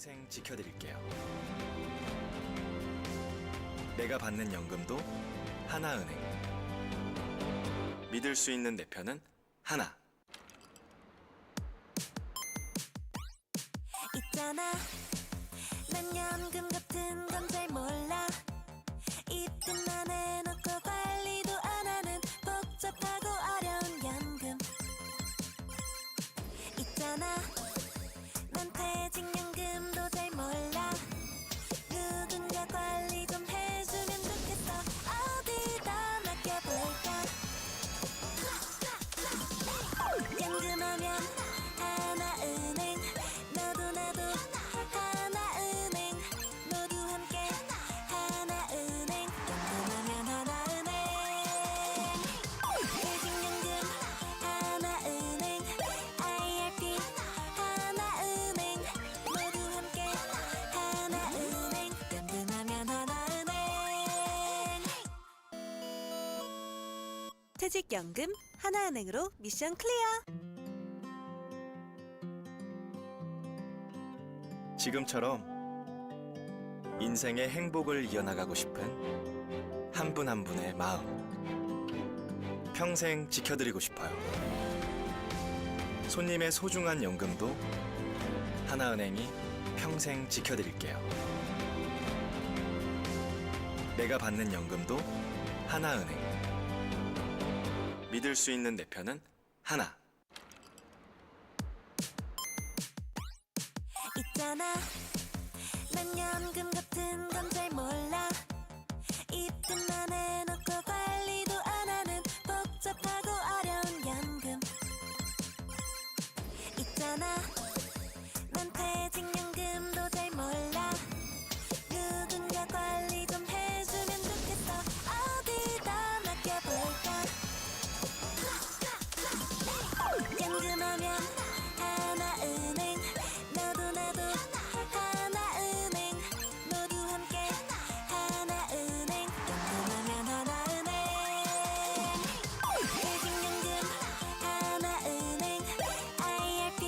평생 지켜드릴게요. 내가 받는 연금도 하나은행. 믿을 수 있는 내 편은 하나. 있잖아, 난 연금 같은 건 잘 몰라. 입금 안 해놓고 관리도 안 하는 복잡하고 어려운 연금. 있잖아, 난 퇴직연금도 잘 몰라. 누군가 관리 좀 해주면 좋겠어. 어디다 맡겨볼까? 연금하면 하나은행, 너도 나도 하나은행, 모두 함께 하나은행. 연금하면 하나은행, 퇴직연금 하나은행, IRP 하나은행, 모두 함께 하나은행. 연금하면 하나은행. 퇴직연금 하나은행으로 미션 클리어. 지금처럼 인생의 행복을 이어나가고 싶은 한 분 한 분의 마음. 평생 지켜드리고 싶어요. 손님의 소중한 연금도 하나은행이 평생 지켜드릴게요. 내가 받는 연금도 하나은행. 믿을 수 있는 내 편은 하나. 있잖아, 난 연금 같은 건 잘 몰라. 입금만 해놓고 관리도 안 하는 복잡하고 어려운 연금. 있잖아, 난 퇴직연금도 잘 몰라. 누군가 관리 좀 해주면 좋겠어. 어디다 맡겨볼까? 연금하면 하나은행, 너도 나도 하나은행, 모두 함께 하나은행. 연금하면 하나은행, 퇴직연금 하나은행, IRP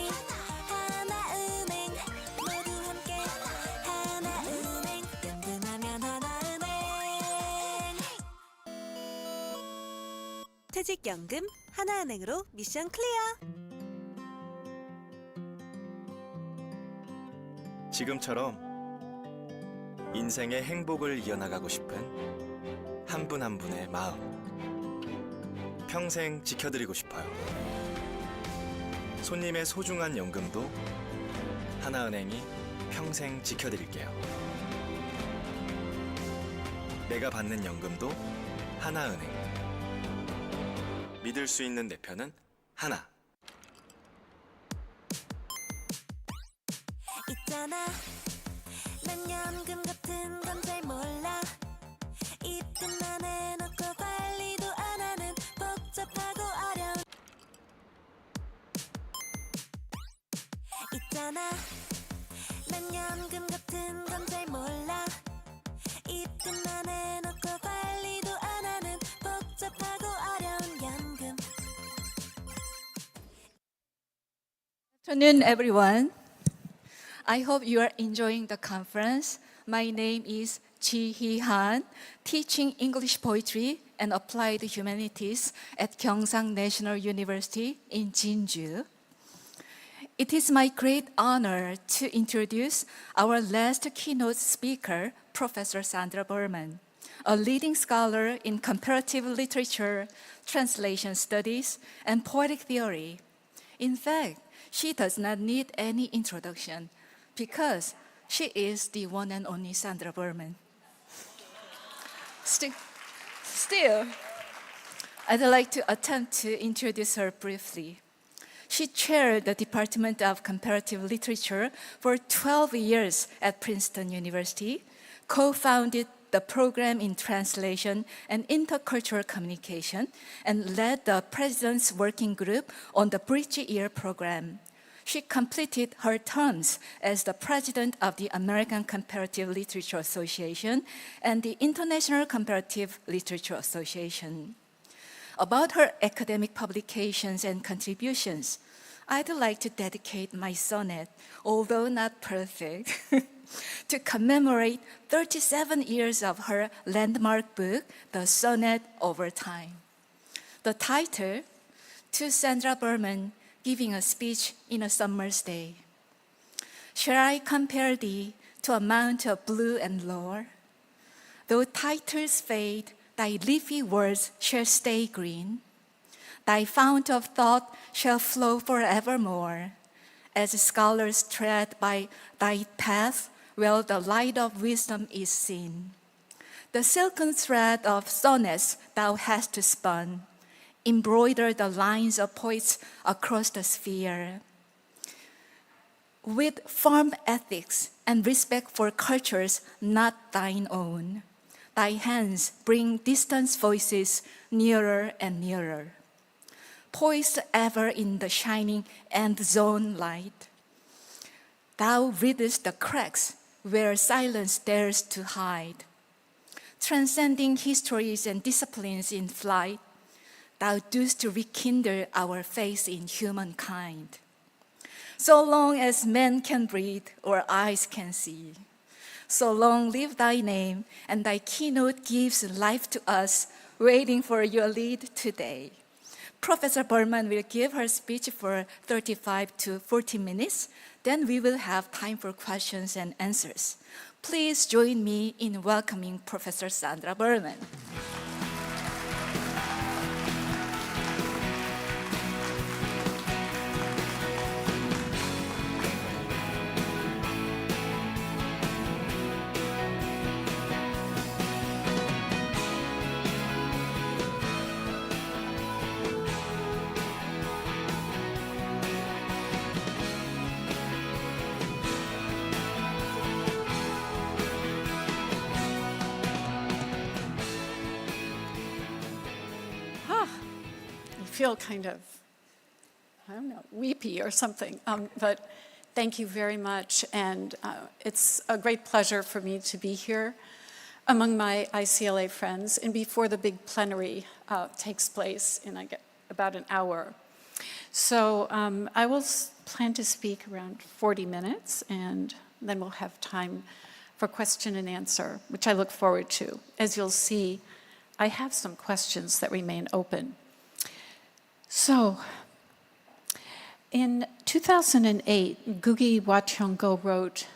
하나은행, 모두 함께 하나은행. 연금하면 하나은행. 퇴직연금 하나은행으로 미션 클리어. 지금처럼 인생의 행복을 이어나가고 싶은 한 분 한 분의 마음. 평생 지켜드리고 싶어요. 손님의 소중한 연금도 하나은행이 평생 지켜드릴게요. 내가 받는 연금도 하나은행. 믿을 수 있는 내 편은 하나. 있잖아, 난 연금 같은 건 잘 몰라. 입금만 해놓고 관리도 안 하는 복잡하고 어려운. 있잖아, 난 연금 같은 건 잘 몰라. 입금만 해놓고 관리도 안 하는 복잡하고 어려운 연금. Good afternoon, everyone. I hope you are enjoying the conference. My name is Ji Hee Han, teaching English poetry and applied humanities at Gyeongsang National University in Jinju. It is my great honor to introduce our last keynote speaker, Professor Sandra Berman, a leading scholar in comparative literature, translation studies, and poetic theory. In fact, she does not need any introduction because she is the one and only Sandra Berman. Still, I'd like to attempt to introduce her briefly. She chaired the Department of Comparative Literature for 12 years at Princeton University, co-founded the program in translation and intercultural communication, and led the President's Working Group on the Bridge Year program. She completed her terms as the president of the American Comparative Literature Association and the International Comparative Literature Association. About her academic publications and contributions, I'd like to dedicate my sonnet, although not perfect, to commemorate 37 years of her landmark book, The Sonnet Over Time. The title, To Sandra Berman Giving a Speech in a Summer's Day. Shall I compare thee to a mount of blue and lore? Though titles fade, thy leafy words shall stay green. Thy fount of thought shall flow forevermore, as scholars tread by thy path where the light of wisdom is seen. The silken thread of sonnets thou hast spun, embroider the lines of poets across the sphere. With firm ethics and respect for cultures not thine own, thy hands bring distant voices nearer and nearer. Poised ever in the shining end zone light, thou readest the cracks where silence dares to hide. Transcending histories and disciplines in flight, thou dost rekindle our faith in humankind. So long as men can breathe or eyes can see, so long live thy name, and thy keynote gives life to us, waiting for your lead today. Professor Berman will give her speech for 35 to 40 minutes. Then we will have time for questions and answers. Please join me in welcoming Professor Sandra Berman. I feel kind of, I don't know, weepy or something, but thank you very much, and it's a great pleasure for me to be here among my ICLA friends and before the big plenary takes place in about an hour. So I will plan to speak around 40 minutes, and then we'll have time for question and answer, which I look forward to. As you'll see, I have some questions that remain open. So, in 2008, Gugi Wacheongo wrote,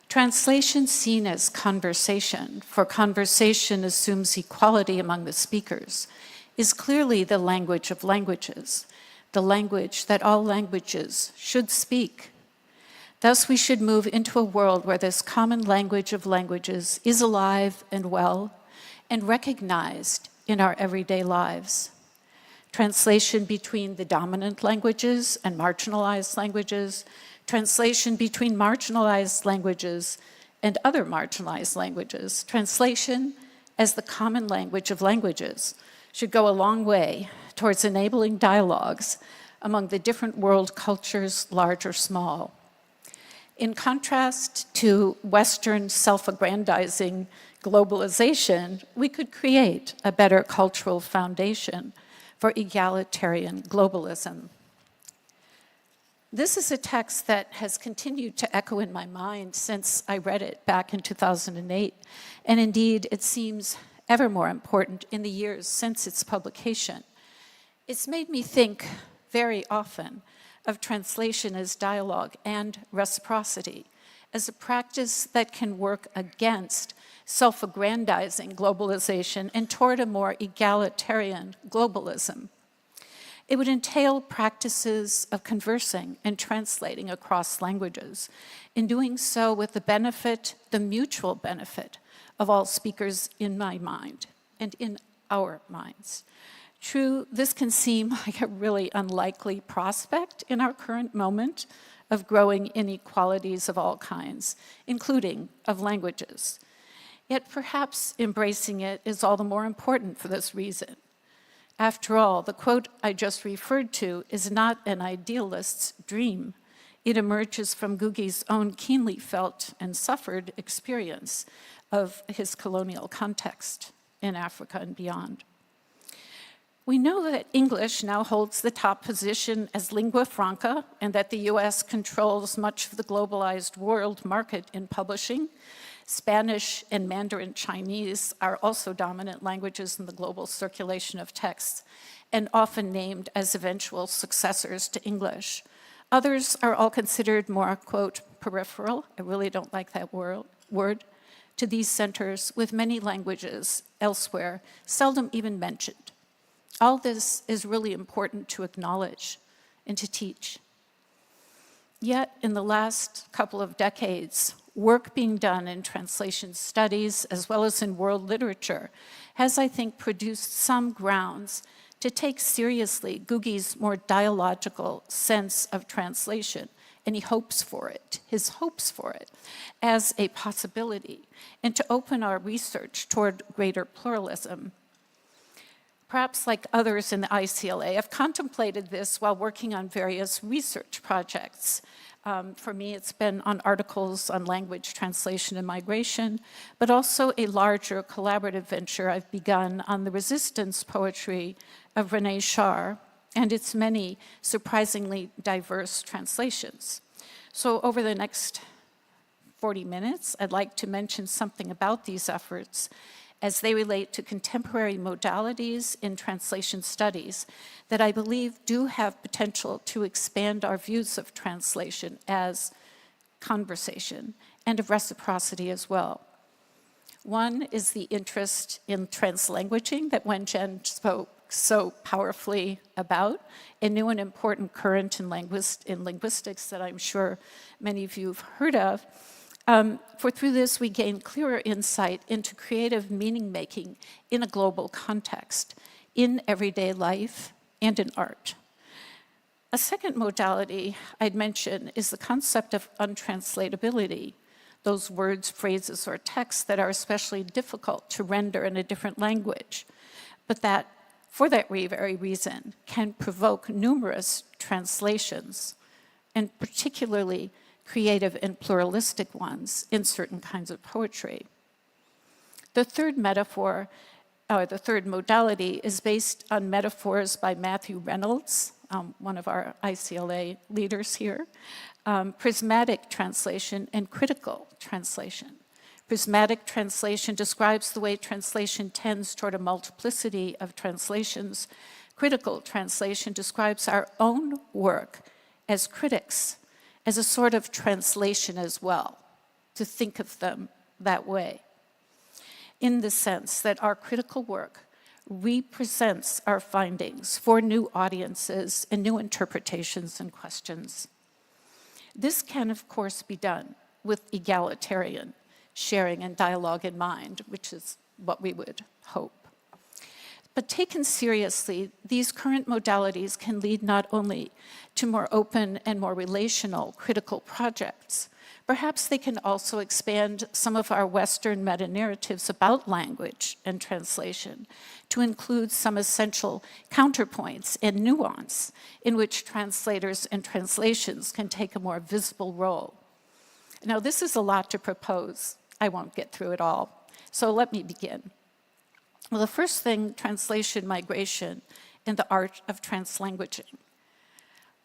"Translation seen as conversation, for conversation assumes equality among the speakers, is clearly the language of languages, the language that all languages should speak. Thus we should move into a world where this common language of languages is alive and well and recognized in our everyday lives. Translation between the dominant languages and marginalized languages, translation between marginalized languages and other marginalized languages, translation as the common language of languages should go a long way towards enabling dialogues among the different world cultures, large or small. In contrast to Western self-aggrandizing globalization, we could create a better cultural foundation for egalitarian globalism." This is a text that has continued to echo in my mind since I read it back in 2008, and indeed it seems ever more important in the years since its publication. It's made me think very often of translation as dialogue and reciprocity, as a practice that can work against self-aggrandizing globalization and toward a more egalitarian globalism. It would entail practices of conversing and translating across languages, in doing so with the benefit, the mutual benefit, of all speakers in my mind and in our minds. True, this can seem like a really unlikely prospect in our current moment of growing inequalities of all kinds, including of languages. Yet perhaps embracing it is all the more important for this reason. After all, the quote I just referred to is not an idealist's dream. It emerges from Gugi's own keenly felt and suffered experience of his colonial context in Africa and beyond. We know that English now holds the top position as lingua franca and that the US controls much of the globalized world market in publishing. Spanish and Mandarin Chinese are also dominant languages in the global circulation of texts and often named as eventual successors to English. Others are all considered more, quote, peripheral, I really don't like that word, to these centers with many languages elsewhere, seldom even mentioned. All this is really important to acknowledge and to teach. Yet, in the last couple of decades, work being done in translation studies as well as in world literature has, I think, produced some grounds to take seriously Gugi's more dialogical sense of translation and his hopes for it, as a possibility, and to open our research toward greater pluralism. Perhaps like others in the ICLA, I've contemplated this while working on various research projects. For me, it's been on articles on language translation and migration, but also a larger collaborative venture I've begun on the resistance poetry of Renee Char and its many surprisingly diverse translations. So over the next 40 minutes, I'd like to mention something about these efforts as they relate to contemporary modalities in translation studies that I believe do have potential to expand our views of translation as conversation and of reciprocity as well. One is the interest in translanguaging that Wen-Jen spoke so powerfully about, a new and important current in linguistics that I'm sure many of you have heard of. For through this, we gain clearer insight into creative meaning-making in a global context, in everyday life and in art. A second modality I'd mention is the concept of untranslatability, those words, phrases, or texts that are especially difficult to render in a different language, but that, for that very reason, can provoke numerous translations, and particularly creative and pluralistic ones in certain kinds of poetry. The third modality is based on metaphors by Matthew Reynolds, one of our ICLA leaders here, prismatic translation and critical translation. Prismatic translation describes the way translation tends toward a multiplicity of translations. Critical translation describes our own work as critics, as a sort of translation as well, to think of them that way, in the sense that our critical work represents our findings for new audiences and new interpretations and questions. This can, of course, be done with egalitarian sharing and dialogue in mind, which is what we would hope. But taken seriously, these current modalities can lead not only to more open and more relational critical projects, perhaps they can also expand some of our Western meta-narratives about language and translation to include some essential counterpoints and nuance in which translators and translations can take a more visible role. Now, this is a lot to propose. I won't get through it all, so let me begin. Well, the first thing, translation migration and the art of translanguaging.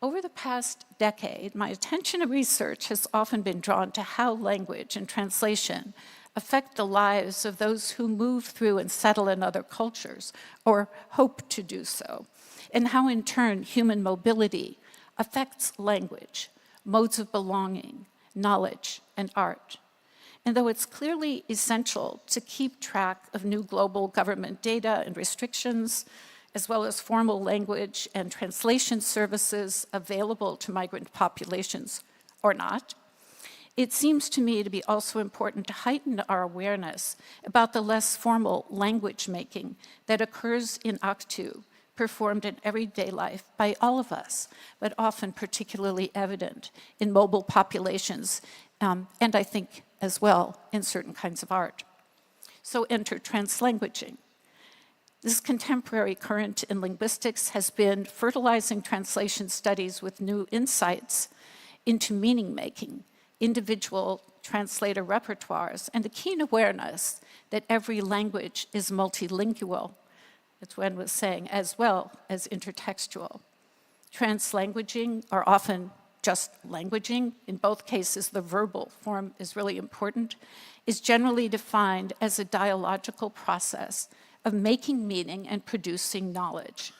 Over the past decade, my attention and research has often been drawn to how language and translation affect the lives of those who move through and settle in other cultures, or hope to do so, and how in turn human mobility affects language, modes of belonging, knowledge, and art. And though it's clearly essential to keep track of new global government data and restrictions, as well as formal language and translation services available to migrant populations or not, it seems to me to be also important to heighten our awareness about the less formal language making that occurs in Aktu, performed in everyday life by all of us, but often particularly evident in mobile populations, and I think as well in certain kinds of art. So enter translanguaging. This contemporary current in linguistics has been fertilizing translation studies with new insights into meaning-making, individual translator repertoires, and the keen awareness that every language is multilingual, as Wen was saying, as well as intertextual. Translanguaging are often just languaging. In both cases, the verbal form is really important, is generally defined as a dialogical process of making meaning and producing knowledge.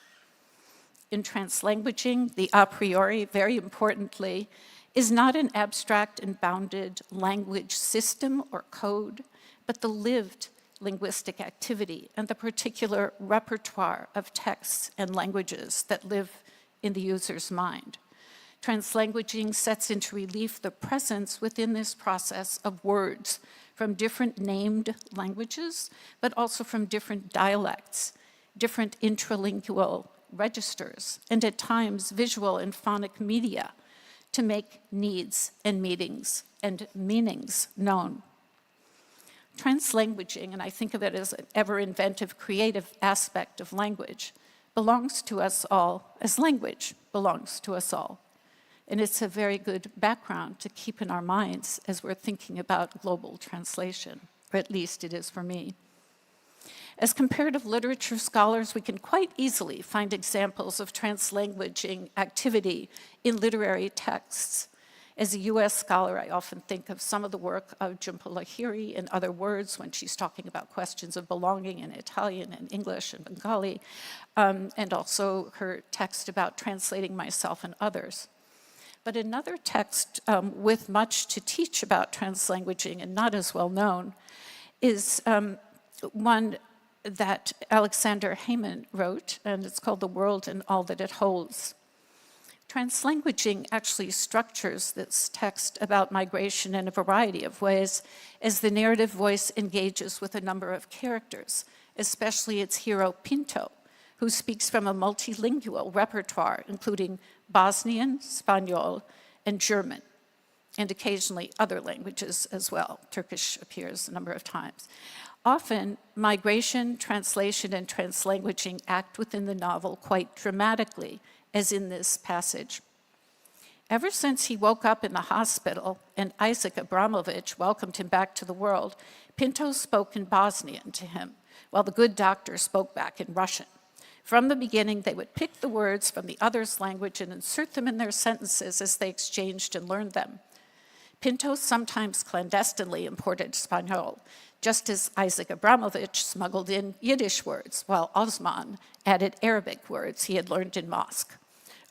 In translanguaging, the a priori, very importantly, is not an abstract and bounded language system or code, but the lived linguistic activity and the particular repertoire of texts and languages that live in the user's mind. Translanguaging sets into relief the presence within this process of words from different named languages, but also from different dialects, different intralingual registers, and at times visual and phonic media to make needs and meanings known. Translanguaging, and I think of it as an ever-inventive, creative aspect of language, belongs to us all as language belongs to us all. And it's a very good background to keep in our minds as we're thinking about global translation, or at least it is for me. As comparative literature scholars, we can quite easily find examples of translanguaging activity in literary texts. As a US scholar, I often think of some of the work of Jhumpa Lahiri in Other Words when she's talking about questions of belonging in Italian and English and Bengali, and also her text about translating myself and others. But another text with much to teach about translanguaging and not as well known is one that Alexander Heyman wrote, and it's called The World and All That It Holds. Translanguaging actually structures this text about migration in a variety of ways as the narrative voice engages with a number of characters, especially its hero Pinto, who speaks from a multilingual repertoire, including Bosnian, Spanish, and German, and occasionally other languages as well. Turkish appears a number of times. Often, migration, translation, and translanguaging act within the novel quite dramatically, as in this passage. Ever since he woke up in the hospital and Isaac Abramovich welcomed him back to the world, Pinto spoke in Bosnian to him, while the good doctor spoke back in Russian. From the beginning, they would pick the words from the other's language and insert them in their sentences as they exchanged and learned them. Pinto sometimes clandestinely imported Spanish, just as Isaac Abramovich smuggled in Yiddish words, while Osman added Arabic words he had learned in mosque.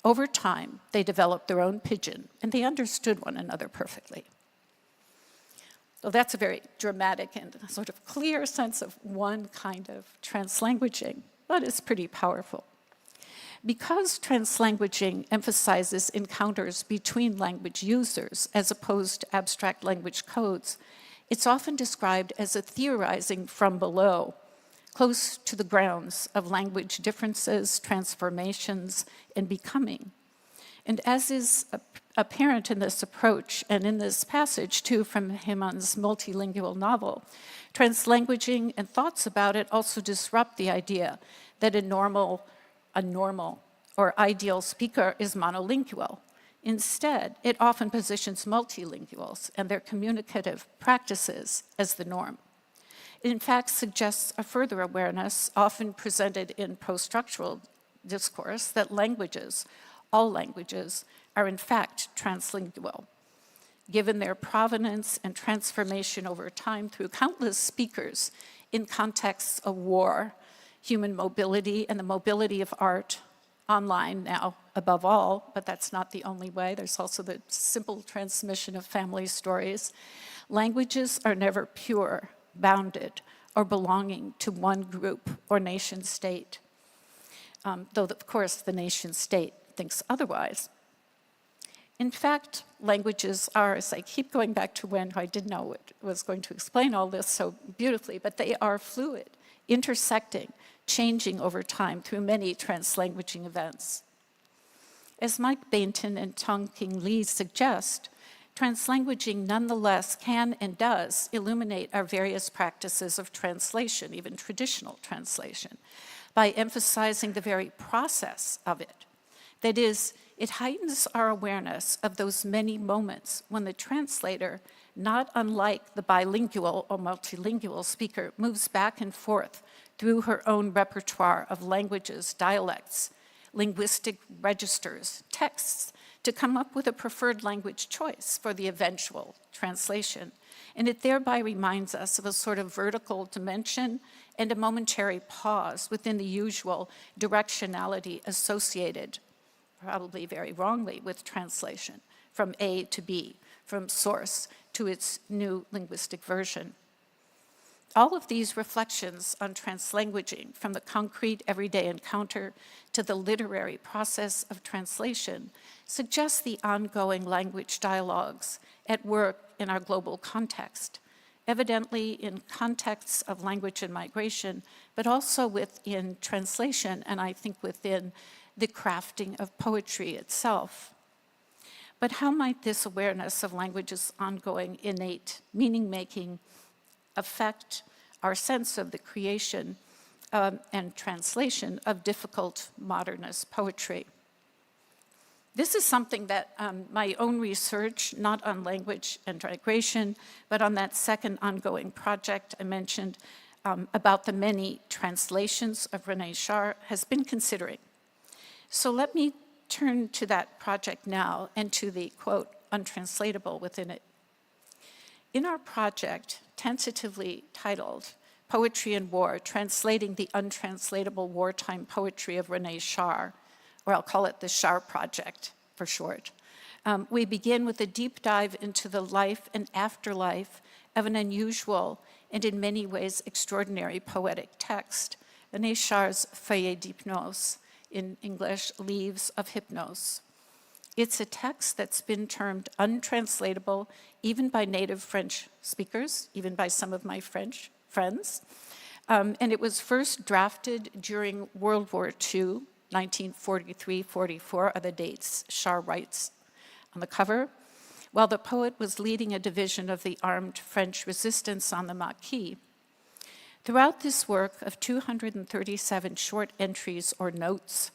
Over time, they developed their own pidgin, and they understood one another perfectly. So that's a very dramatic and sort of clear sense of one kind of translanguaging, but it's pretty powerful. Because translanguaging emphasizes encounters between language users as opposed to abstract language codes, it's often described as a theorizing from below, close to the grounds of language differences, transformations, and becoming. And as is apparent in this approach, and in this passage too from Heyman's multilingual novel, translanguaging and thoughts about it also disrupt the idea that a normal or ideal speaker is monolingual. Instead, it often positions multilinguals and their communicative practices as the norm. It in fact suggests a further awareness, often presented in post-structural discourse, that languages, all languages, are in fact translingual, given their provenance and transformation over time through countless speakers in contexts of war, human mobility, and the mobility of art, online now above all, but that's not the only way. There's also the simple transmission of family stories. Languages are never pure, bounded, or belonging to one group or nation state, though of course the nation state thinks otherwise. In fact, languages are, as I keep going back to Wen, who I didn't know was going to explain all this so beautifully, but they are fluid, intersecting, changing over time through many translanguaging events. As Mike Bainton and Tong-King Lee suggest, translanguaging nonetheless can and does illuminate our various practices of translation, even traditional translation, by emphasizing the very process of it. That is, it heightens our awareness of those many moments when the translator not unlike the bilingual or multilingual speaker, moves back and forth through her own repertoire of languages, dialects, linguistic registers, texts, to come up with a preferred language choice for the eventual translation. And it thereby reminds us of a sort of vertical dimension and a momentary pause within the usual directionality associated, probably very wrongly, with translation, from A to B, from source to its new linguistic version. All of these reflections on translanguaging, from the concrete everyday encounter to the literary process of translation, suggest the ongoing language dialogues at work in our global context, evidently in contexts of language and migration, but also within translation, and I think within the crafting of poetry itself. But how might this awareness of language's ongoing innate meaning-making affect our sense of the creation and translation of difficult modernist poetry? This is something that my own research, not on language and migration, but on that second ongoing project I mentioned about the many translations of René Char, has been considering. So let me turn to that project now and to the, quote, untranslatable within it. In our project, tentatively titled Poetry and War, Translating the Untranslatable Wartime Poetry of René Char, or I'll call it the Char Project for short, we begin with a deep dive into the life and afterlife of an unusual and in many ways extraordinary poetic text, René Char's Feuilles d'Hypnose, in English, Leaves of Hypnose. It's a text that's been termed untranslatable even by native French speakers, even by some of my French friends. And it was first drafted during World War II, 1943-44 are the dates Char writes on the cover, while the poet was leading a division of the armed French resistance on the Maquis. Throughout this work of 237 short entries or notes,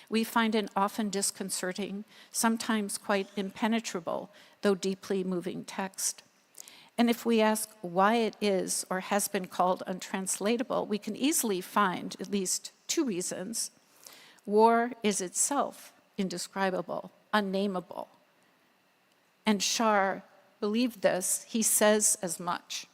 we find an often disconcerting, sometimes quite impenetrable, though deeply moving text. And if we ask why it is or has been called untranslatable, we can easily find at least two reasons. War is itself indescribable, unnameable. And Char believed this, he says as much.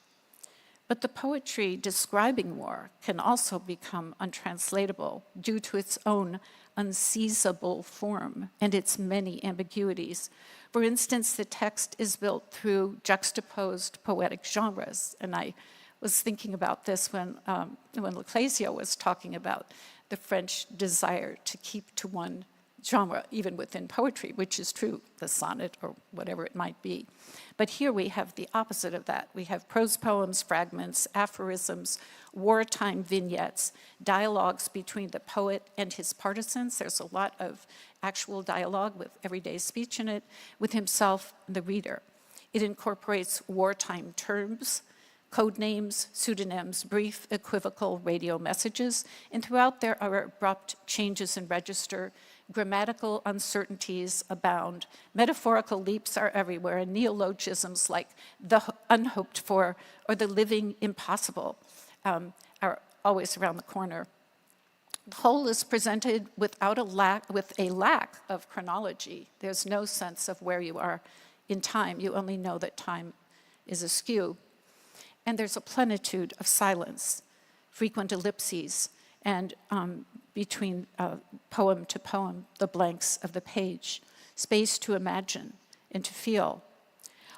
But the poetry describing war can also become untranslatable due to its own unseizable form and its many ambiguities. For instance, the text is built through juxtaposed poetic genres, and I was thinking about this when Icla was talking about the French desire to keep to one genre, even within poetry, which is true, the sonnet or whatever it might be. But here we have the opposite of that. We have prose poems, fragments, aphorisms, wartime vignettes, dialogues between the poet and his partisans. There's a lot of actual dialogue with everyday speech in it, with himself and the reader. It incorporates wartime terms, code names, pseudonyms, brief, equivocal radio messages, and throughout there are abrupt changes in register. Grammatical uncertainties abound. Metaphorical leaps are everywhere, and neologisms like the unhoped for or the living impossible are always around the corner. The whole is presented with a lack of chronology. There's no sense of where you are in time. You only know that time is askew. And there's a plenitude of silence, frequent ellipses, and between poem to poem, the blanks of the page, space to imagine and to feel,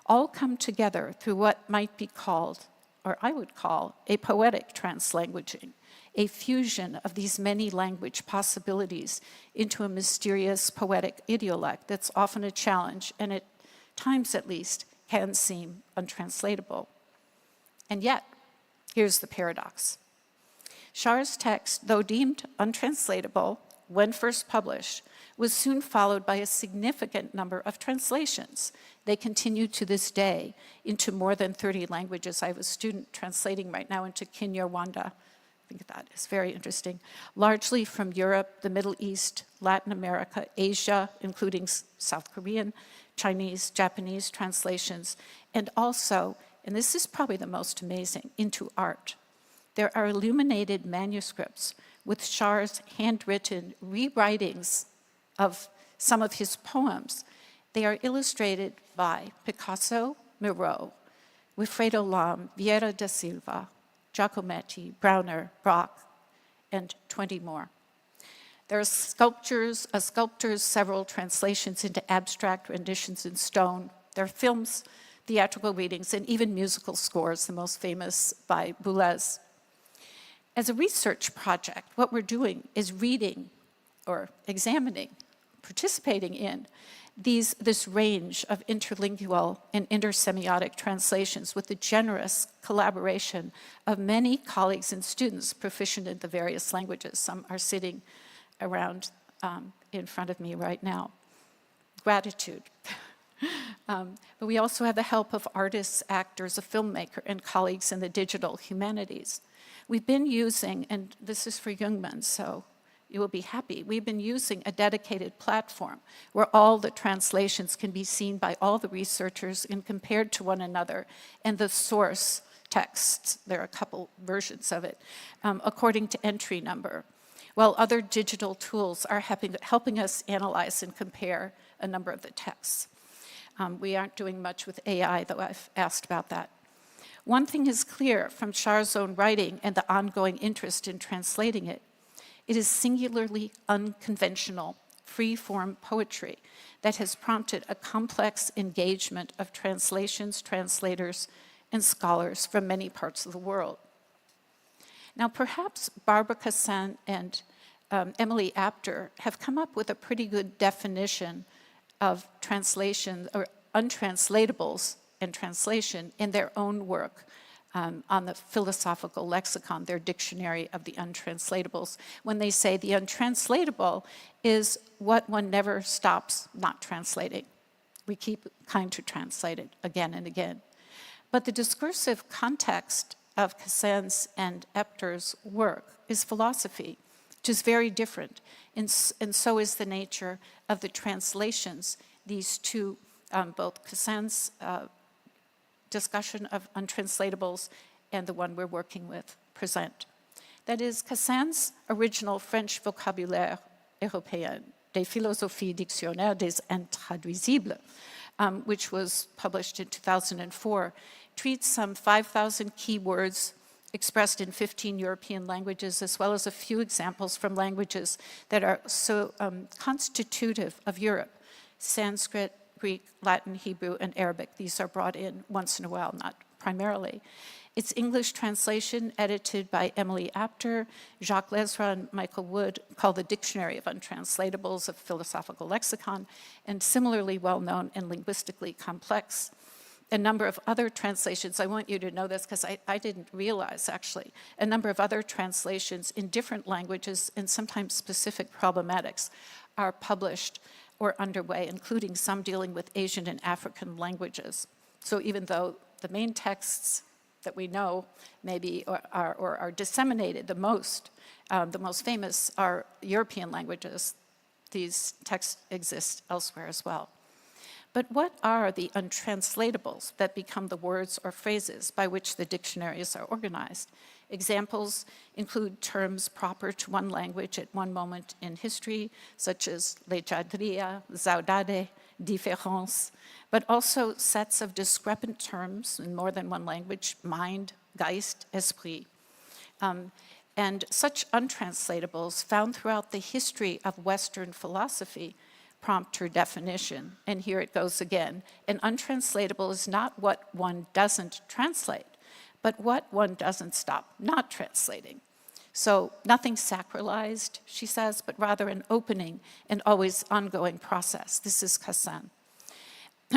all come together through what might be called, or I would call, a poetic translanguaging, a fusion of these many language possibilities into a mysterious poetic idiolect that's often a challenge, and at times at least can seem untranslatable. And yet, here's the paradox. Char's text, though deemed untranslatable when first published, was soon followed by a significant number of translations. They continue to this day into more than 30 languages. I have a student translating right now into Kinyarwanda. I think that is very interesting. Largely from Europe, the Middle East, Latin America, Asia, including South Korean, Chinese, Japanese translations, and also, and this is probably the most amazing, into art. There are illuminated manuscripts with Char's handwritten rewritings of some of his poems. They are illustrated by Picasso, Miro, Wilfredo Lam, Vieira da Silva, Giacometti, Browner, Braque, and 20 more. There are sculptures, several translations into abstract renditions in stone. There are films, theatrical readings, and even musical scores, the most famous by Boulez. As a research project, what we're doing is reading or examining, participating in this range of interlingual and intersemiotic translations with the generous collaboration of many colleagues and students proficient in the various languages. Some are sitting around in front of me right now. Gratitude. But we also have the help of artists, actors, a filmmaker, and colleagues in the digital humanities. We've been using, and this is for Jungmann, so you will be happy, we've been using a dedicated platform where all the translations can be seen by all the researchers and compared to one another, and the source texts, there are a couple versions of it, according to entry number, while other digital tools are helping us analyze and compare a number of the texts. We aren't doing much with AI, though I've asked about that. One thing is clear from Char's own writing and the ongoing interest in translating it. It is singularly unconventional, free-form poetry that has prompted a complex engagement of translations, translators, and scholars from many parts of the world. Now, perhaps Barbara Cassin and Emily Apter have come up with a pretty good definition of translation or untranslatables and translation in their own work on the philosophical lexicon, their dictionary of the untranslatables, when they say the untranslatable is what one never stops not translating. We keep trying to translate it again and again. But the discursive context of Cassin's and Apter's work is philosophy, which is very different, and so is the nature of the translations these two, both Cassin's discussion of untranslatables and the one we're working with present. That is, Cassin's original French vocabulaire européen, des philosophies dictionnaires des intraduisibles, which was published in 2004, treats some 5,000 keywords expressed in 15 European languages, as well as a few examples from languages that are so constitutive of Europe: Sanskrit, Greek, Latin, Hebrew, and Arabic. These are brought in once in a while, not primarily. Its English translation, edited by Emily Apter, Jacques Lezra, and Michael Wood, called the Dictionary of Untranslatables, a philosophical lexicon, and similarly well-known and linguistically complex. A number of other translations, I want you to know this because I didn't realize, actually, a number of other translations in different languages and sometimes specific problematics are published or underway, including some dealing with Asian and African languages. So even though the main texts that we know maybe are disseminated the most famous are European languages, these texts exist elsewhere as well. But what are the untranslatables that become the words or phrases by which the dictionaries are organized? Examples include terms proper to one language at one moment in history, such as legendria, saudade, différence, but also sets of discrepant terms in more than one language: mind, Geist, esprit. And such untranslatables found throughout the history of Western philosophy prompt her definition. And here it goes again. An untranslatable is not what one doesn't translate, but what one doesn't stop not translating. So nothing sacralized, she says, but rather an opening and always ongoing process. This is Cassin.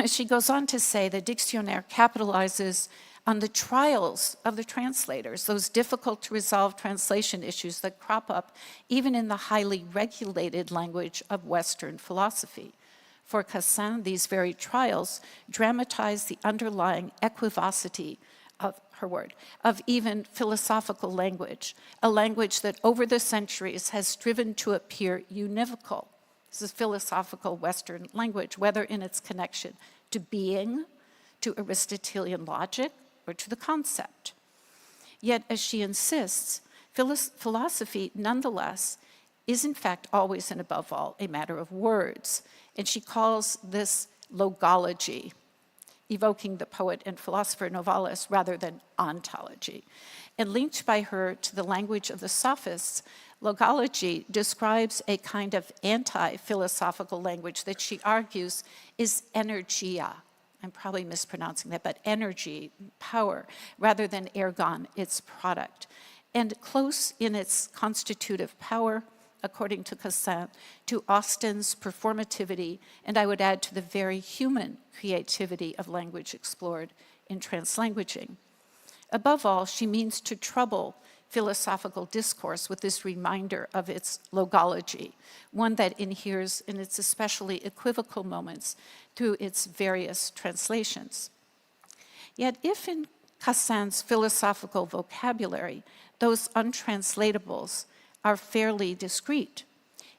She goes on to say the dictionnaire capitalizes on the trials of the translators, those difficult to resolve translation issues that crop up even in the highly regulated language of Western philosophy. For Cassin, these very trials dramatize the underlying equivocity of her word, of even philosophical language, a language that over the centuries has striven to appear univocal, This is philosophical Western language, whether in its connection to being, to Aristotelian logic, or to the concept. Yet, as she insists, philosophy nonetheless is in fact always and above all a matter of words, and she calls this logology, evoking the poet and philosopher Novalis rather than ontology. And linked by her to the language of the sophists, logology describes a kind of anti-philosophical language that she argues is energia. I'm probably mispronouncing that, but energy, power, rather than ergon, its product. And close in its constitutive power, according to Cassin, to Austin's performativity, and I would add to the very human creativity of language explored in translanguaging. Above all, she means to trouble philosophical discourse with this reminder of its logology, one that inheres in its especially equivocal moments through its various translations. Yet if in Cassin's philosophical vocabulary, those untranslatables are fairly discrete,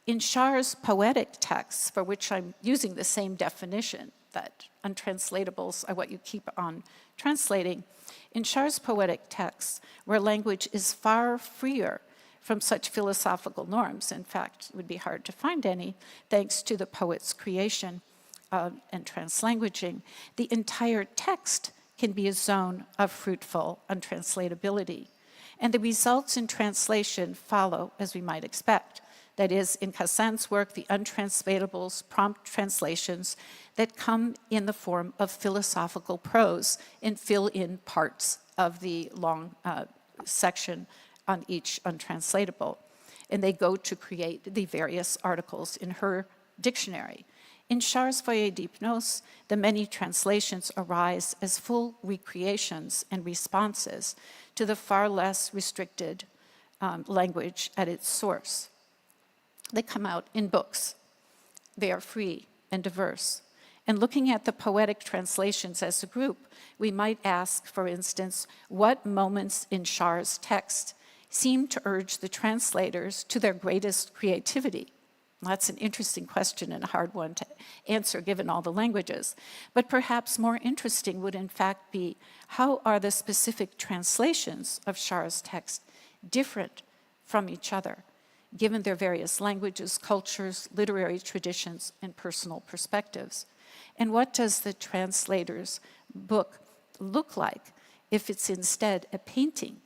in Char's poetic texts, for which I'm using the same definition, that untranslatables are what you keep on translating, in Char's poetic texts, where language is far freer from such philosophical norms, in fact, it would be hard to find any, thanks to the poet's creation and translanguaging, the entire text can be a zone of fruitful untranslatability. And the results in translation follow as we might expect. That is, in Cassin's work, the untranslatables prompt translations that come in the form of philosophical prose and fill in parts of the long section on each untranslatable. And they go to create the various articles in her dictionary. In Char's Foyer d'Hypnose, the many translations arise as full recreations and responses to the far less restricted language at its source. They come out in books. They are free and diverse. And looking at the poetic translations as a group, we might ask, for instance, what moments in Char's text seem to urge the translators to their greatest creativity? That's an interesting question and a hard one to answer given all the languages. But perhaps more interesting would in fact be, how are the specific translations of Char's text different from each other, given their various languages, cultures, literary traditions, and personal perspectives? And what does the translator's book look like if it's instead a painting?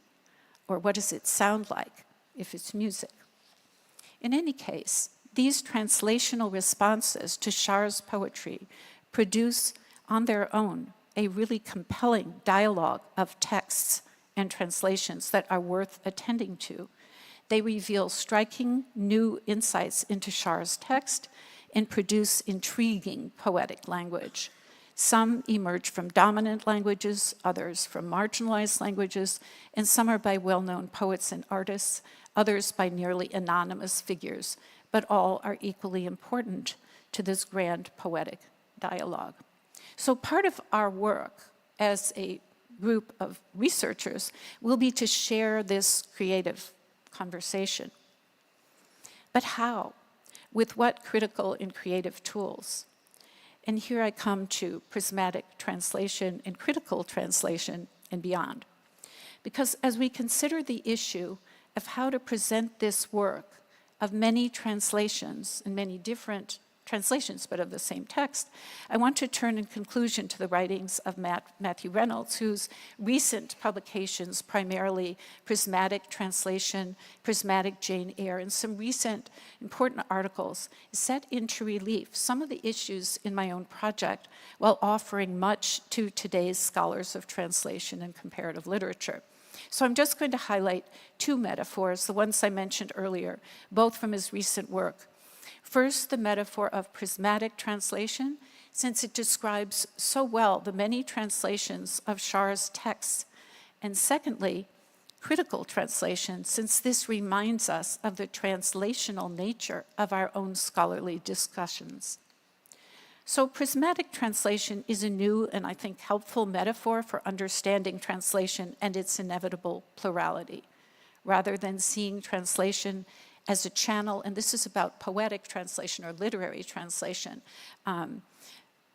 Or what does it sound like if it's music? In any case, these translational responses to Char's poetry produce on their own a really compelling dialogue of texts and translations that are worth attending to. They reveal striking new insights into Char's text and produce intriguing poetic language. Some emerge from dominant languages, others from marginalized languages, and some are by well-known poets and artists, others by nearly anonymous figures, but all are equally important to this grand poetic dialogue. So part of our work as a group of researchers will be to share this creative conversation. But how? With what critical and creative tools? And here I come to prismatic translation and critical translation and beyond. Because as we consider the issue of how to present this work of many translations and many different translations, but of the same text, I want to turn in conclusion to the writings of Matthew Reynolds, whose recent publications, primarily Prismatic Translation, Prismatic Jane Eyre, and some recent important articles, set into relief some of the issues in my own project while offering much to today's scholars of translation and comparative literature. So I'm just going to highlight two metaphors, the ones I mentioned earlier, both from his recent work. First, the metaphor of prismatic translation, since it describes so well the many translations of Char's texts. And secondly, critical translation, since this reminds us of the translational nature of our own scholarly discussions. So prismatic translation is a new and I think helpful metaphor for understanding translation and its inevitable plurality. Rather than seeing translation as a channel, and this is about poetic translation or literary translation.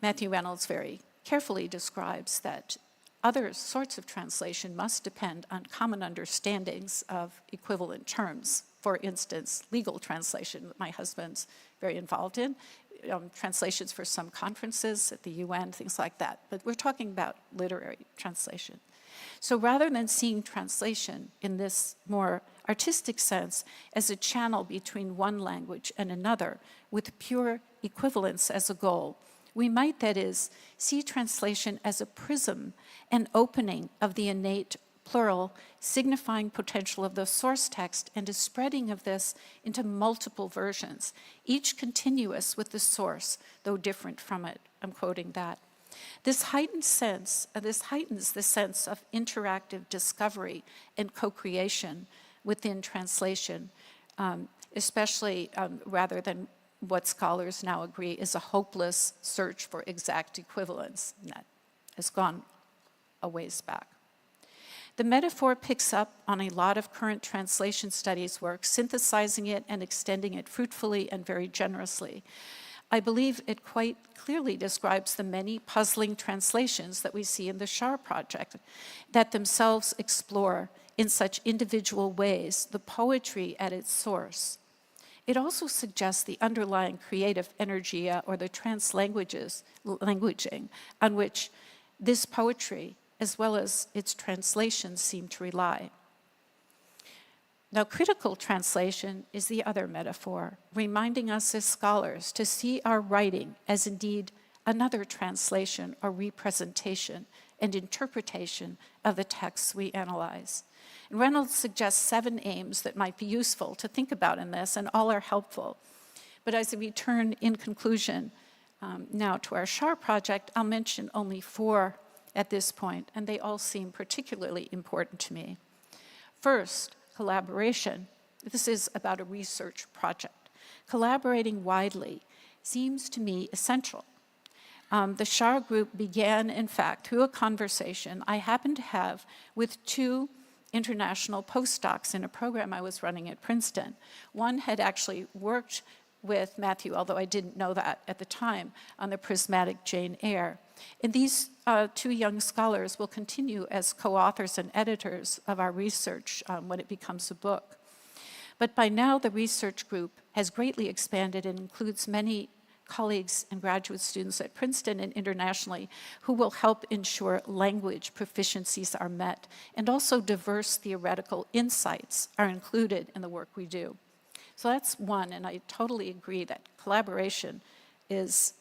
Matthew Reynolds very carefully describes that other sorts of translation must depend on common understandings of equivalent terms. For instance, legal translation that my husband's very involved in, translations for some conferences at the UN, things like that. But we're talking about literary translation. So rather than seeing translation in this more artistic sense as a channel between one language and another with pure equivalence as a goal, we might, that is, see translation as a prism, an opening of the innate plural, signifying potential of the source text and a spreading of this into multiple versions, each continuous with the source, though different from it. I'm quoting that. This heightens the sense of interactive discovery and co-creation within translation, especially rather than what scholars now agree is a hopeless search for exact equivalence, and that has gone a ways back. The metaphor picks up on a lot of current translation studies work, synthesizing it and extending it fruitfully and very generously. I believe it quite clearly describes the many puzzling translations that we see in the Shar project that themselves explore in such individual ways the poetry at its source. It also suggests the underlying creative energia or the languaging on which this poetry, as well as its translations, seem to rely. Now, critical translation is the other metaphor, reminding us as scholars to see our writing as indeed another translation or representation and interpretation of the texts we analyze. And Reynolds suggests 7 aims that might be useful to think about in this, and all are helpful. But as we turn in conclusion now to our Shar project, I'll mention only 4 at this point, and they all seem particularly important to me. First, collaboration. This is about a research project. Collaborating widely seems to me essential. The Shar group began, in fact, through a conversation I happened to have with 2 international postdocs in a program I was running at Princeton. One had actually worked with Matthew, although I didn't know that at the time, on the prismatic Jane Eyre. And these 2 young scholars will continue as co-authors and editors of our research when it becomes a book. But by now, the research group has greatly expanded and includes many colleagues and graduate students at Princeton and internationally who will help ensure language proficiencies are met, and also diverse theoretical insights are included in the work we do. So that's one, and I totally agree that collaboration is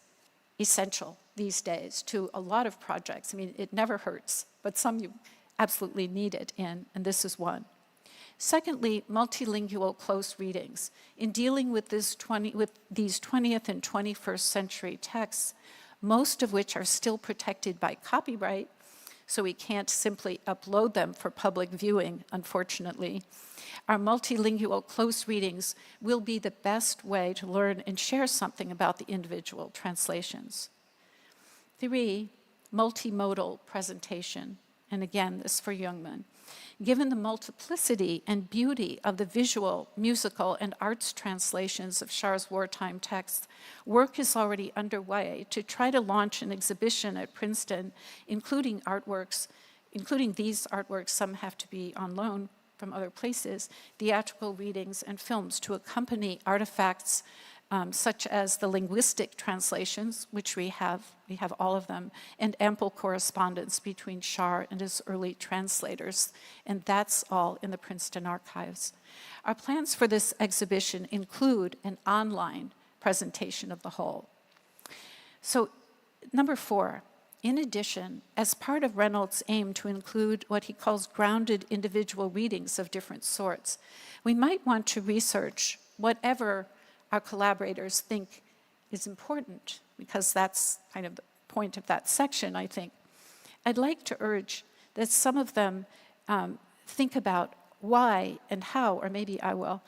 essential these days to a lot of projects. I mean, it never hurts, but some you absolutely need it in, and this is one. Secondly, multilingual close readings. In dealing with these 20th and 21st century texts, most of which are still protected by copyright, so we can't simply upload them for public viewing, unfortunately, our multilingual close readings will be the best way to learn and share something about the individual translations. 3, multimodal presentation. And again, this for Jungmann. Given the multiplicity and beauty of the visual, musical, and arts translations of Shar's wartime texts, work is already underway to try to launch an exhibition at Princeton, including these artworks. Some have to be on loan from other places, theatrical readings and films to accompany artifacts such as the linguistic translations, which we have all of them, and ample correspondence between Shar and his early translators, and that's all in the Princeton archives. Our plans for this exhibition include an online presentation of the whole. So, number 4, in addition, as part of Reynolds' aim to include what he calls grounded individual readings of different sorts, we might want to research whatever our collaborators think is important, because that's kind of the point of that section, I think. I'd like to urge that some of them think about why and how, or maybe I will,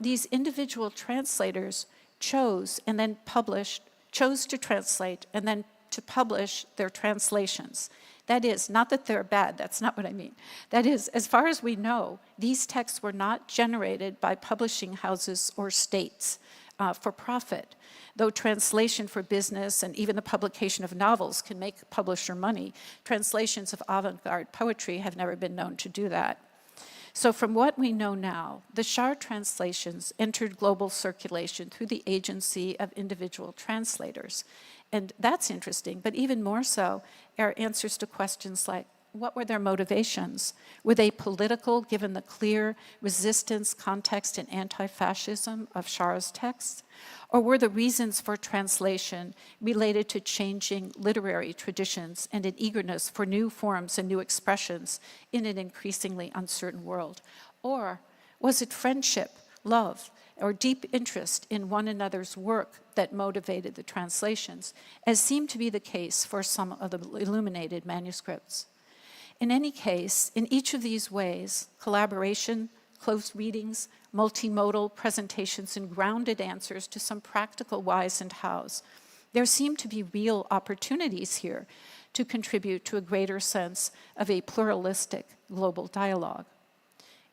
these individual translators chose to translate and then to publish their translations. That is, not that they're bad, that's not what I mean. That is, as far as we know, these texts were not generated by publishing houses or states for profit. Though translation for business and even the publication of novels can make publisher money, translations of avant-garde poetry have never been known to do that. So from what we know now, the Shar translations entered global circulation through the agency of individual translators. And that's interesting, but even more so are answers to questions like, what were their motivations? Were they political, given the clear resistance, context, and anti-fascism of Shar's texts? Or were the reasons for translation related to changing literary traditions and an eagerness for new forms and new expressions in an increasingly uncertain world? Or was it friendship, love, or deep interest in one another's work that motivated the translations, as seemed to be the case for some of the illuminated manuscripts? In any case, in each of these ways, collaboration, close readings, multimodal presentations, and grounded answers to some practical whys and hows, there seem to be real opportunities here to contribute to a greater sense of a pluralistic global dialogue.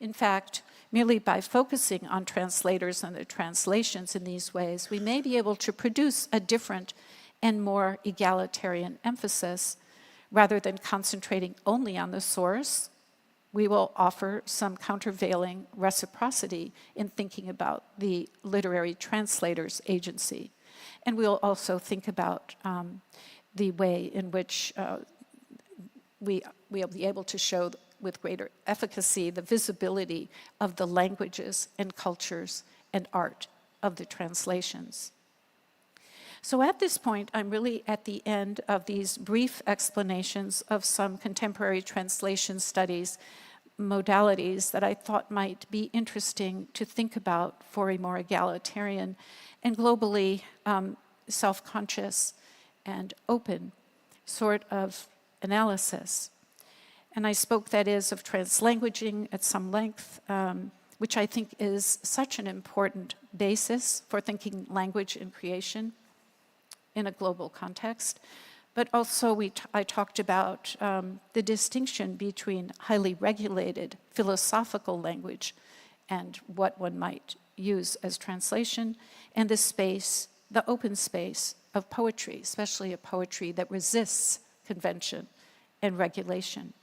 In fact, merely by focusing on translators and their translations in these ways, we may be able to produce a different and more egalitarian emphasis. Rather than concentrating only on the source, we will offer some countervailing reciprocity in thinking about the literary translator's agency. And we'll also think about the way in which we'll be able to show with greater efficacy the visibility of the languages and cultures and art of the translations. So at this point, I'm really at the end of these brief explanations of some contemporary translation studies modalities that I thought might be interesting to think about for a more egalitarian and globally self-conscious and open sort of analysis. And I spoke, that is, of translanguaging at some length, which I think is such an important basis for thinking language and creation in a global context. But also I talked about the distinction between highly regulated philosophical language and what one might use as translation, and the space, the open space of poetry, especially a poetry that resists convention and regulation.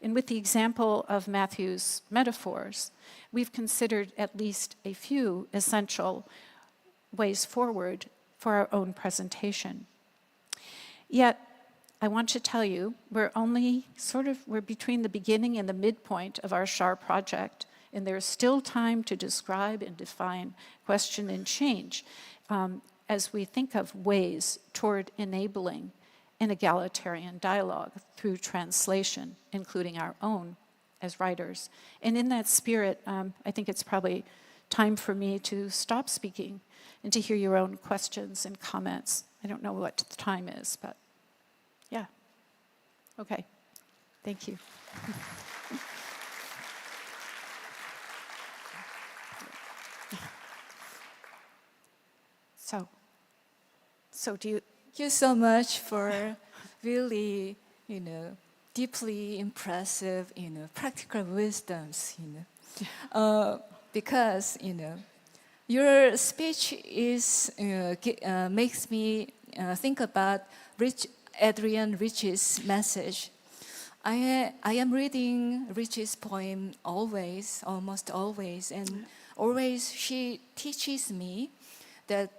And with the example of Matthew's metaphors, we've considered at least a few essential ways forward for our own presentation. Yet, I want to tell you, we're between the beginning and the midpoint of our SHAR project, and there's still time to describe and define, question, and change as we think of ways toward enabling an egalitarian dialogue through translation, including our own as writers. And in that spirit, I think it's probably time for me to stop speaking and to hear your own questions and comments. I don't know what the time is, but yeah. Okay, thank you. So do you? Thank you so much for really, deeply impressive, practical wisdoms, because, your speech is makes me think about Adrienne Rich's message. I am reading Rich's poem almost always, and always she teaches me that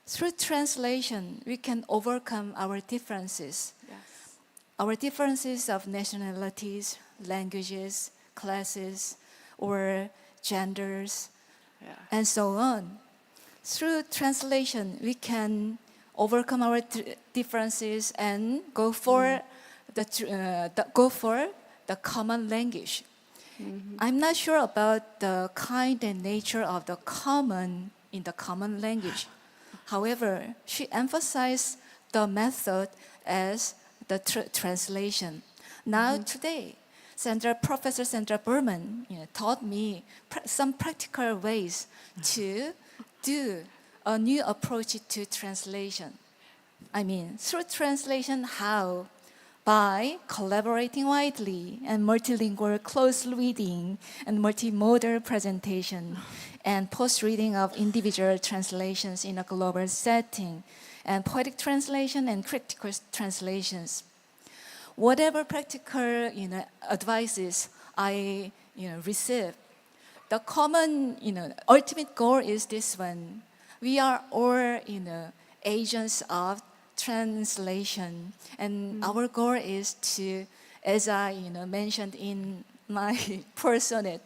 through translation we can overcome our differences. Yes. Our differences of nationalities, languages, classes, or genders, and so on. Through translation, we can overcome our differences and go for the common language. Mm-hmm. I'm not sure about the kind and nature of the common in the common language. However, she emphasized the method as the translation. Now today, Professor Sandra Berman taught me some practical ways to do a new approach to translation. I mean, through translation, how By collaborating widely and multilingual close reading and multimodal presentation and post-reading of individual translations in a global setting and poetic translation and critical translations. Whatever practical advices I receive, the common ultimate goal is this one. We are all agents of translation, and our goal is to, as I mentioned in my personate,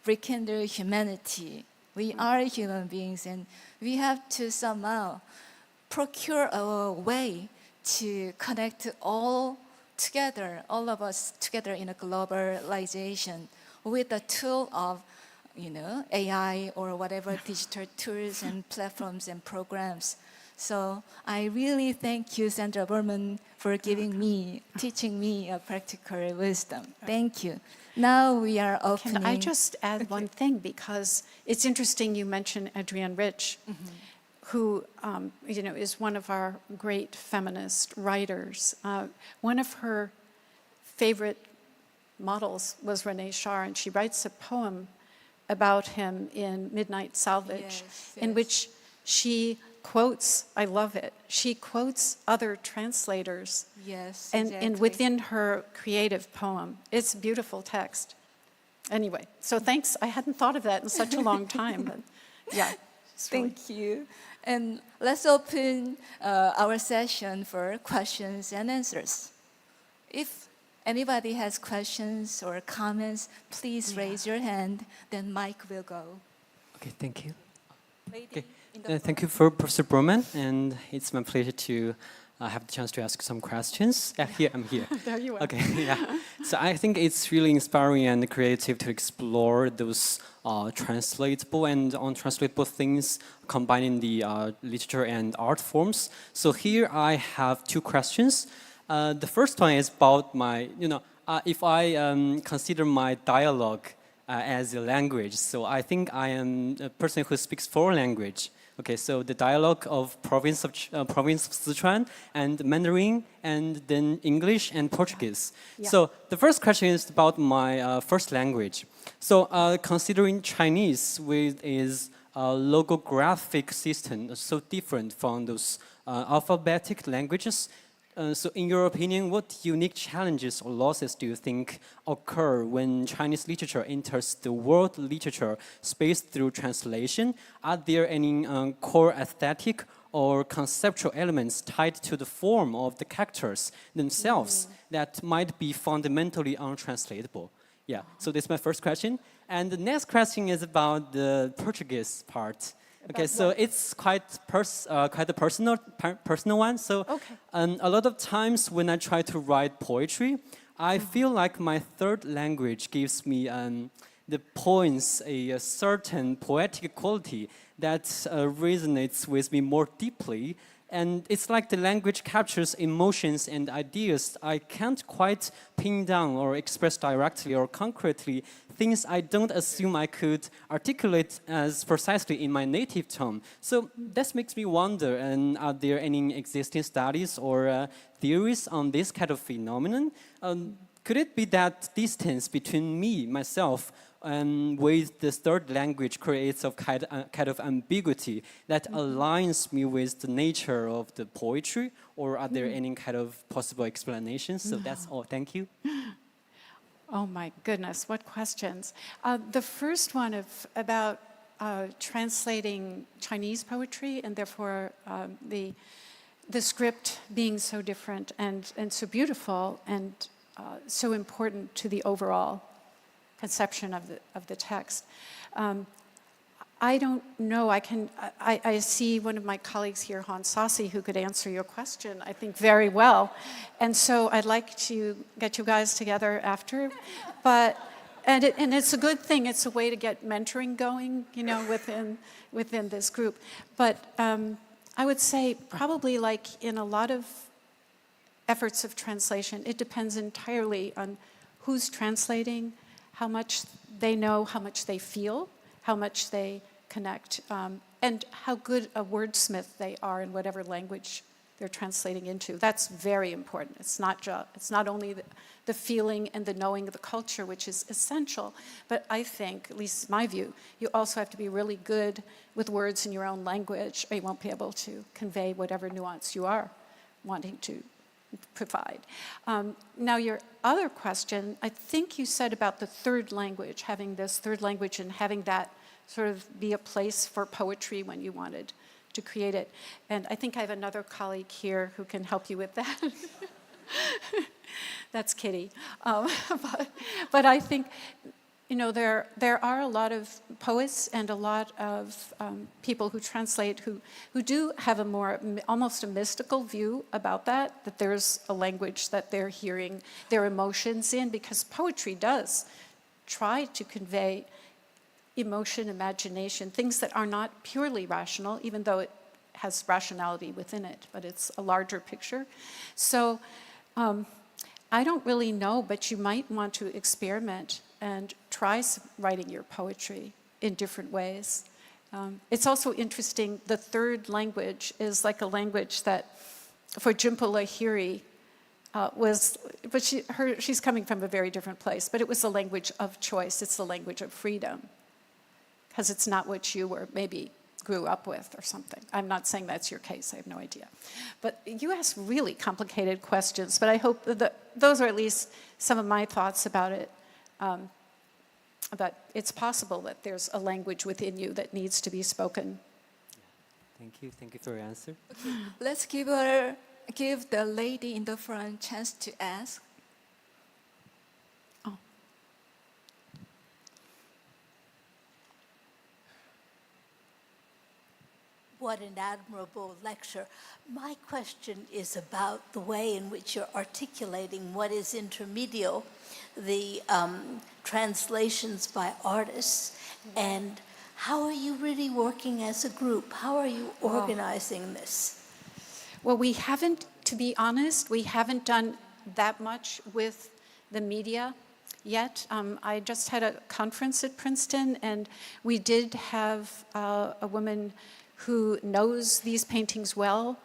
rekindle humanity. We are human beings, and we have to somehow procure a way to connect all of us together in a globalization with the tool of AI or whatever digital tools and platforms and programs. So I really thank you, Sandra Berman, for teaching me a practical wisdom. Thank you. Now we are opening. Can I just add one thing? Because it's interesting you mentioned Adrienne Rich, who is one of our great feminist writers. One of her favorite models was Renee Char, and she writes a poem about him in Midnight Salvage, in which she quotes, I love it, she quotes other translators and within her creative poem. It's a beautiful text. Anyway, so thanks. I hadn't thought of that in such a long time. But yeah. Thank you. And let's open our session for questions and answers. If anybody has questions or comments, please raise your hand, then Mike will go. Okay, thank you. Lady in the Thank you for Professor Broman, and it's my pleasure to have the chance to ask some questions. Here, I'm here. There you are. Okay, yeah. So I think it's really inspiring and creative to explore those translatable and untranslatable things, combining the literature and art forms. So here I have two questions. The first one is about my, if I consider my dialogue as a language, so I think I am a person who speaks foreign language. Okay, so the dialogue of province of Sichuan and Mandarin, and then English and Portuguese. Yeah. So the first question is about my first language. So considering Chinese with its logographic system so different from those alphabetic languages, so in your opinion, what unique challenges or losses do you think occur when Chinese literature enters the world literature space through translation? Are there any core aesthetic or conceptual elements tied to the form of the characters themselves that might be fundamentally untranslatable? Yeah, so this is my first question. And the next question is about the Portuguese part. Okay, so it's quite a personal one. So a lot of times when I try to write poetry, I feel like my third language gives me the poems a certain poetic quality that resonates with me more deeply. And it's like the language captures emotions and ideas I can't quite pin down or express directly or concretely, things I don't assume I could articulate as precisely in my native tongue. So that makes me wonder, and are there any existing studies or theories on this kind of phenomenon? Could it be that distance between me, myself, and with the third language creates a kind of ambiguity that aligns me with the nature of the poetry, or are there any kind of possible explanations? So that's all. Thank you. Oh my goodness, what questions. The first one about translating Chinese poetry and therefore the script being so different and so beautiful and so important to the overall conception of the text. I don't know. I see one of my colleagues here, Hans Sassi, who could answer your question, I think, very well. And so I'd like to get you guys together after. And it's a good thing. It's a way to get mentoring going, within this group. But I would say probably like in a lot of efforts of translation, it depends entirely on who's translating, how much they know, how much they feel, how much they connect, and how good a wordsmith they are in whatever language they're translating into. That's very important. It's not only the feeling and the knowing of the culture, which is essential, but I think, at least my view, you also have to be really good with words in your own language, or you won't be able to convey whatever nuance you are wanting to provide. Now, your other question, I think you said about the third language, having this third language and having that sort of be a place for poetry when you wanted to create it. And I think I have another colleague here who can help you with that. That's Kitty. But I think, you know, there are a lot of poets and a lot of people who translate who do have a more, almost a mystical view about that there's a language that they're hearing their emotions in, because poetry does try to convey emotion, imagination, things that are not purely rational, even though it has rationality within it, but it's a larger picture. So I don't really know, but you might want to experiment and try writing your poetry in different ways. It's also interesting, the third language is like a language that, for Jhumpa Lahiri, but she's coming from a very different place, but it was the language of choice. It's the language of freedom, because it's not what you were maybe grew up with or something. I'm not saying that's your case, I have no idea. But you ask really complicated questions, but I hope that those are at least some of my thoughts about it. But it's possible that there's a language within you that needs to be spoken. Thank you for your answer. Okay, let's give the lady in the front chance to ask. Oh. What an admirable lecture. My question is about the way in which you're articulating what is intermedial, the translations by artists, and how are you really working as a group? How are you organizing this? Well, we haven't, to be honest, we haven't done that much with the media yet. I just had a conference at Princeton, and we did have a woman who knows these paintings well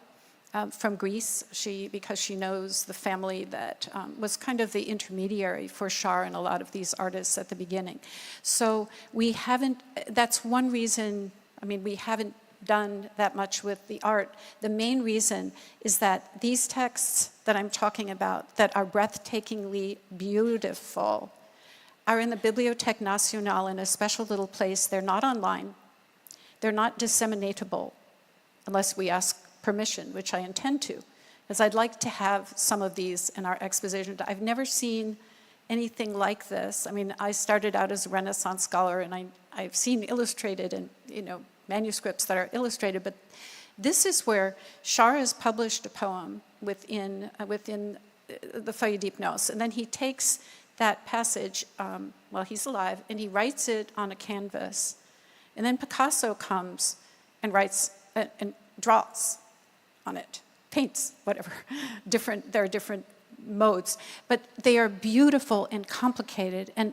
from Greece, because she knows the family that was kind of the intermediary for Char and a lot of these artists at the beginning. So we haven't, that's one reason, I mean, we haven't done that much with the art. The main reason is that these texts that I'm talking about, that are breathtakingly beautiful, are in the Bibliothèque Nationale in a special little place. They're not online. They're not disseminatable unless we ask permission, which I intend to, because I'd like to have some of these in our exposition. I've never seen anything like this. I mean, I started out as a Renaissance scholar, and I've seen illustrated and, you know, manuscripts that are illustrated, but this is where Char has published a poem within the Feuilles d'Hypnose, and then he takes that passage while he's alive, and he writes it on a canvas. And then Picasso comes and writes and draws on it, paints, whatever. There are different modes, but they are beautiful and complicated. And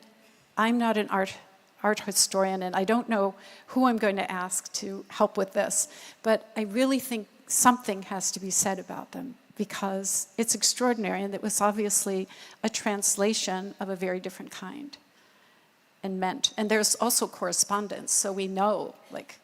I'm not an art historian, and I don't know who I'm going to ask to help with this, but I really think something has to be said about them, because it's extraordinary, and it was obviously a translation of a very different kind. And there's also correspondence, so we know, like,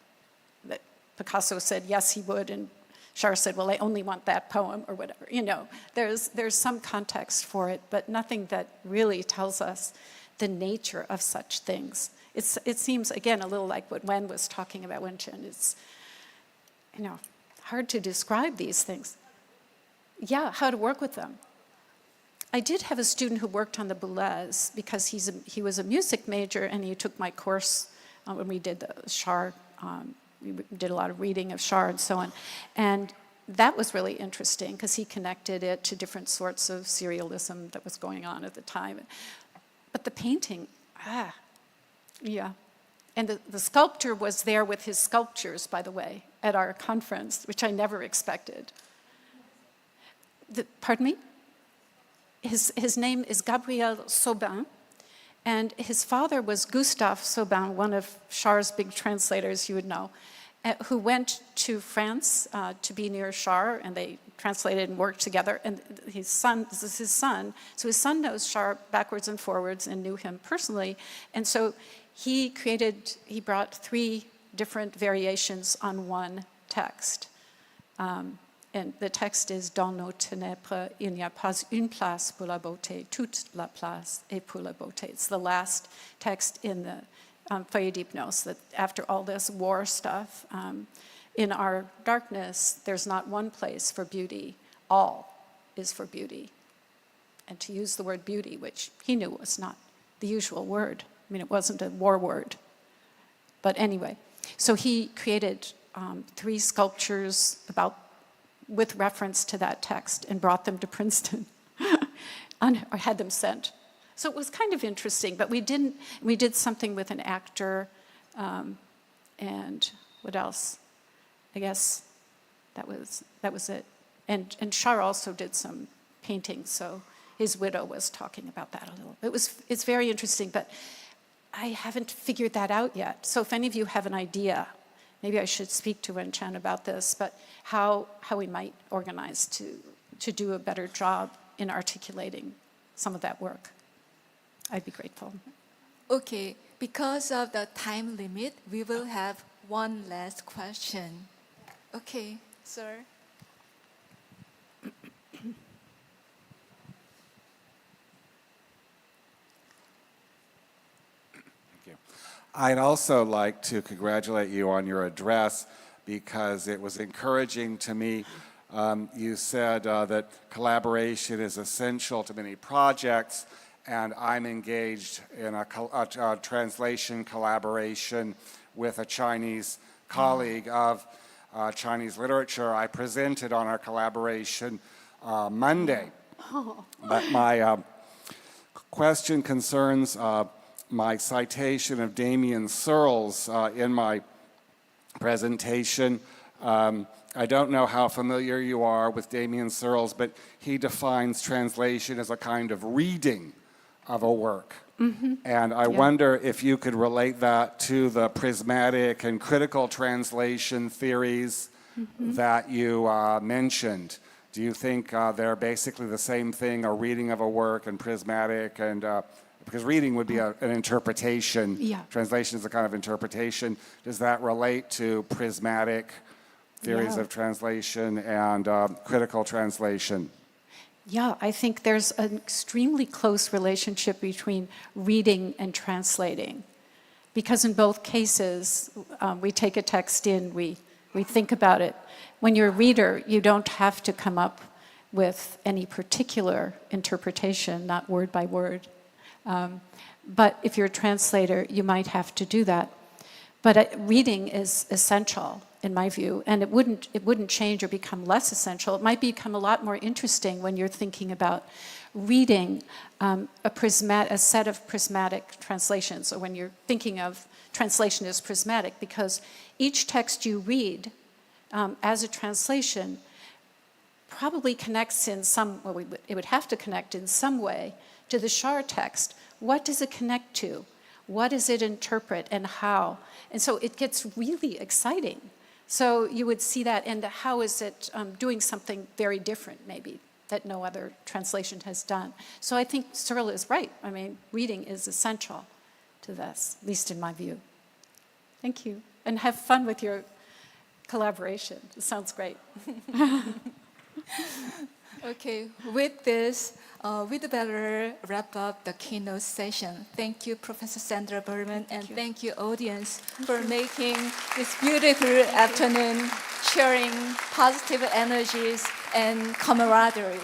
that Picasso said yes he would, and Char said, well, I only want that poem, or whatever. You know, there's some context for it, but nothing that really tells us the nature of such things. It seems, again, a little like what Wen was talking about, Wenchen. It's, you know, hard to describe these things. Yeah, how to work with them. I did have a student who worked on the Boulez, because he was a music major, and he took my course when we did the Char. We did a lot of reading of Char and so on. And that was really interesting, because he connected it to different sorts of serialism that was going on at the time. But the painting, yeah. And the sculptor was there with his sculptures, by the way, at our conference, which I never expected. Pardon me? His name is Gabriel Saubin, and his father was Gustave Saubin, one of Char's big translators, you would know, who went to France to be near Char, and they translated and worked together. And his son, this is his son, so his son knows Shar backwards and forwards and knew him personally. And so he brought 3 different variations on one text. And the text is Dans nos ténèbres, il n'y a pas une place pour la beauté, toute la place est pour la beauté. It's the last text in the Feuilles d'Hypnose, that after all this war stuff, in our darkness, there's not one place for beauty. All is for beauty. And to use the word beauty, which he knew was not the usual word. I mean, it wasn't a war word. But anyway, so he created 3 sculptures with reference to that text and brought them to Princeton or had them sent. So it was kind of interesting, but we did something with an actor, and what else? I guess that was it. And Shar also did some painting, so his widow was talking about that a little. It's very interesting, but I haven't figured that out yet. So if any of you have an idea, maybe I should speak to Wen-Chan about this, but how we might organize to do a better job in articulating some of that work. I'd be grateful. Okay, because of the time limit, we will have one last question. Okay, sir. I'd also like to congratulate you on your address because it was encouraging to me. You said that collaboration is essential to many projects, and I'm engaged in a translation collaboration with a Chinese colleague of Chinese literature. I presented on our collaboration Monday. But my question concerns my citation of Damien Searles in my presentation. I don't know how familiar you are with Damien Searles, but he defines translation as a kind of reading of a work. Mm-hmm. And I wonder if you could relate that to the prismatic and critical translation theories that you mentioned. Do you think they're basically the same thing, a reading of a work and prismatic and because reading would be an interpretation. Yeah. Translation is a kind of interpretation. Does that relate to prismatic theories of translation and critical translation? Yeah, I think there's an extremely close relationship between reading and translating. Because in both cases, we take a text in, we think about it. When you're a reader, you don't have to come up with any particular interpretation, not word by word. But if you're a translator, you might have to do that. But reading is essential, in my view, and it wouldn't change or become less essential. It might become a lot more interesting when you're thinking about reading a set of prismatic translations, or when you're thinking of translation as prismatic, because each text you read as a translation probably connects in some, well, it would have to connect in some way to the Shar text. What does it connect to? What does it interpret and how? And so it gets really exciting. So you would see that, and how is it doing something very different, maybe, that no other translation has done. So I think Searle is right. I mean, reading is essential to this, at least in my view. Thank you. And have fun with your collaboration. It sounds great. Okay, with this, we'd better wrap up the keynote session. Thank you, Professor Sandra Berman, and thank you, audience, for making this beautiful afternoon, sharing positive energies and camaraderie.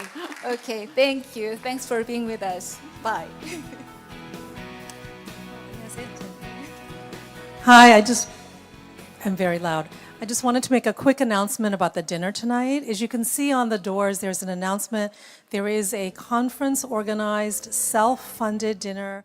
Okay, thank you. Thanks for being with us. Bye. Hi, I'm very loud. I just wanted to make a quick announcement about the dinner tonight. As you can see on the doors, there's an announcement. There is a conference-organized, self-funded dinner